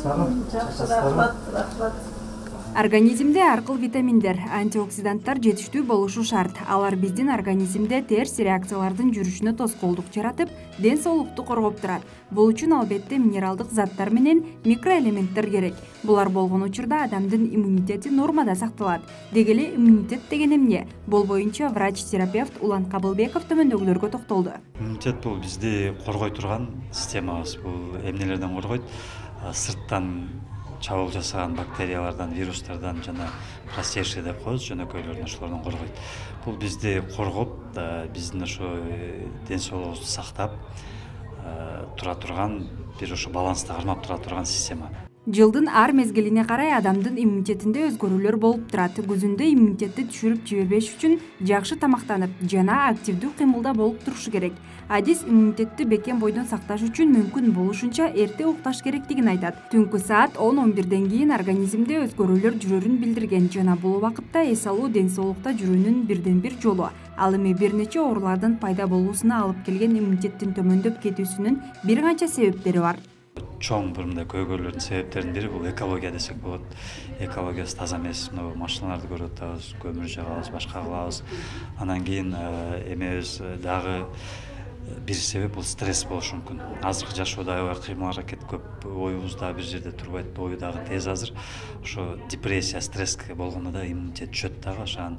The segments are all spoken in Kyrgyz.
Армысыздарбы? Жакшы, рахмат. Организмде аркыл витаминдер, антиоксиданттар жетиштүү болушу шарт. Алар биздин организмде терс реакциялардын жүрүшүнө тоскоолдук жаратып, ден соолукту коргоп турат. Бул үчүн албетте минералдык заттар менен микроэлементтер керек. Булар болгон учурда адамдын иммунитети нормада сакталат. Деги эле иммунитет деген эмне? Бул боюнча врач-терапевт Улан Кабылбеков төмөндөгүлөргө токтолду. Иммунитет бул бизди коргой турган системабыз. Бул эмнелерден коргойт? Сырттан чабуул жасаган бактериялардан, вирустардан жана простейший деп коебуз, жөнөкөйлөрдөн ошолордон коргойт. Бул бизди коргоп, биздин ошо ден соолугубузду сактап тура турган, бир ошо баланста кармап тура турган система. Жылдын ар мезгилине карай адамдын иммунитетинде өзгөрүүлөр болуп турат. Күзүндө иммунитетти түшүрүп жибербеш үчүн жакшы тамактанып жана активдүү кыймылда болуп турушу керек. Адис иммунитетти бекем бойдон сакташ үчүн мүмкүн болушунча эрте укташ керектигин айтат. Түнкү саат 10-11ден кийин организмде өзгөрүүлөр жүрөрүн билдирген жана бул убакытта эс алуу ден соолукта жүрүүнүн бирден бир жолу. Ал эми бир нече оорулардын пайда болуусуна алып келген иммунитеттин төмөндөп кетүүсүнүн бир канча себептери бар. Чоң бир мындай көйгөйлөрдүн себептеринин бири бул экология десек болот. Экологиясы таза эмес, машиналарды көрүп атабыз, көмүр жагабыз, башка кылабыз. Анан кийин эмебиз дагы бир себеп бул стресс болушу мүмкүн. Азыркы жашоодо аябай кыймыл аракет көп, оюбуз дагы бир жерде турбайт, ою дагы тез азыр. Ошо депрессия, стресске болгондо да иммунитет түшөт дагы, ошон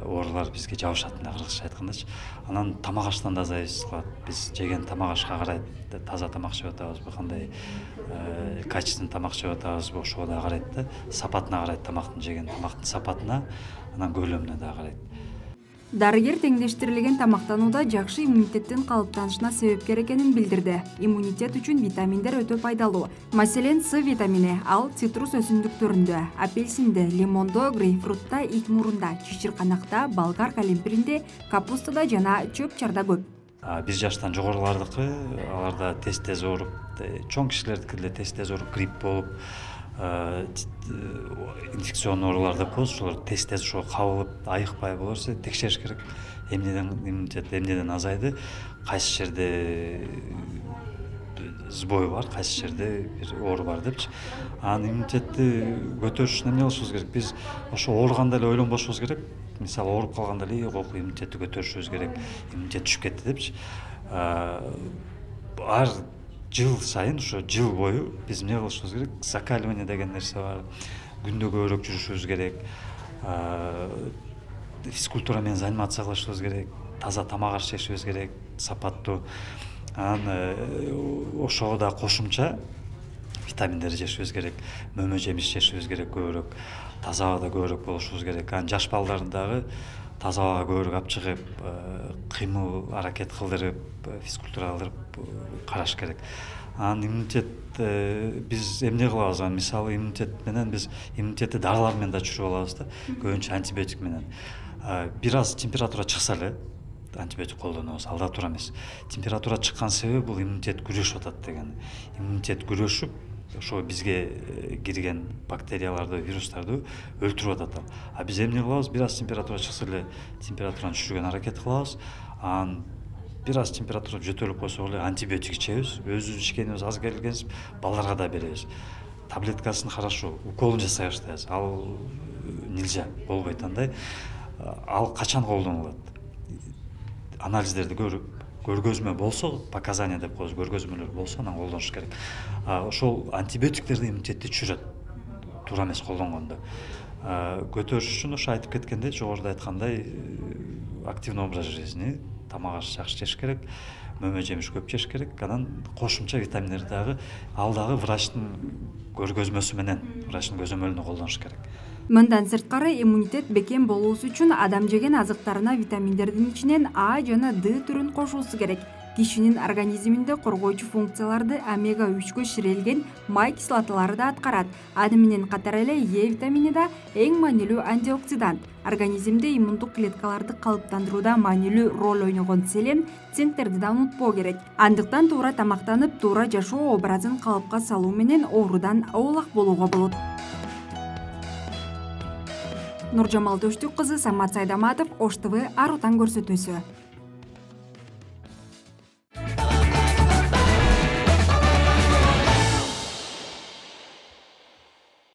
оорулар бизге жабышат, кыргызча айткандачы. Анан тамак аштан да зависит кылат. Биз жеген тамак ашка карайт, таза тамак жеп атабызбы, кандай качественный тамак жеп атабызбы, ошого да карайт да. Сапатына карайт, тамактын жеген тамактын сапатына, анан көлөмүнө да карайт. Дарыгер теңдештирилген тамактанууда жакшы иммунитеттин калыптанышына себепкер экенин билдирди. Иммунитет үчүн витаминдер өтө пайдалуу. Маселен, С витамини ал цитрус өсүмдүктөрүндө, апельсинде, лимондо, грейпфрутта, ит мурунда, чычырканакта, болгар калемпиринде, капустада жана чөп-чарда көп. 1 жаштан жогорулардыкы, аларда тез ооруп, чоң кишилердики деле тез ооруп, грипп болуп, инфекционный оорулар деп коебуз, ошолор тез ошо кабылып, айыкпай болорса текшериш керек. Эмнеден иммунитет, эмнеден азайды, кайсы жерде сбой бар, кайсы жерде бир оору бар депчи. Анан иммунитетти көтөрүш үчүн эмне кылышыбыз керек? Биз ошо ооруганда эле ойлонбошубуз керек. Мисалы, ооруп калганда эле иммунитетти көтөрүшүбүз керек. Иммунитет түшүп кетти депчи. Ар жыл сайын, ошо жыл бою биз эмне кылышыбыз керек? Закаливание деген нерсе бар. Күндө көбүрөөк жүрүшүбүз керек. Физкультура менен занимация кылышыбыз керек. Таза тамак аш жешибиз керек, сапаттуу. Анан ошого да кошумча витаминдер жешибиз керек, мөмө жемиш жешибиз керек көбүрөөк. Таза абада көбүрөөк болушубуз керек. Анан жаш балдарды дагы таза абага көбүрөөк алып чыгып, кыймыл аракет кылдырып, физкультура кылдырып караш керек. Анан иммунитет биз эмне кылабыз? Мисалы, иммунитет менен биз иммунитетти дарылар менен да түшүрүп алабыз да, көбүнчө антибиотик менен. Бир аз температура чыкса эле антибиотик колдонобуз, алда тура эмес. Температура чыккан себеби бул иммунитет күрөшүп атат деген. Иммунитет күрөшүп, ошо бизге кирген бактерияларды, вирустарды өлтүрүп атат. А биз эмне кылабыз? Бир аз температура чыкса эле температураны түшүргөнгө аракет кылабыз. Анан бир аз температура жөтөлүп койсо эле антибиотик ичебиз, өзүбүз ичкенибиз аз келгенбиз, балдарга да беребиз. Таблеткасын хорошо, уколун жасай баштайбыз. Ал нельзя, болбойт андай. Ал качан колдонулат? Анализдерди көрүп, көргөзмө болсо, показания деп коебуз, көргөзмөлөр болсо, анан колдонуш керек. Ошол антибиотиктерди иммунитетти түшүрөт, туура эмес колдонгондо. Көтөрүш үчүн ошо айтып кеткендей, жогоруда айткандай, активный образ жизни, тамак аш жакшы жеш керек, мөмө жемиш көп жеш керек. Анан кошумча витаминдерди дагы ал дагы врачтын көргөзмөсү менен, врачтын көзөмөлүндө колдонуш керек. Мындан сырткары иммунитет бекем болуусу үчүн адам жеген азыктарына витаминдердин ичинен А жана Д түрүн кошуусу керек. Кишинин организминде коргоочу функцияларды омега 3гө ширелген май кислоталары да аткарат. Аны менен катар эле Е витамини да эң маанилүү антиоксидант. Организмде иммундук клеткаларды калыптандырууда маанилүү роль ойногон селен, цинктерди да унутпоо керек. Андыктан туура тамактанып, туура жашоо образын калыпка салуу менен оорудан оолак болууга болот. Нуржамал Төштүк кызы, Самат Сайдаматов, Ош ТВ, Ар Отан көрсөтүүсү.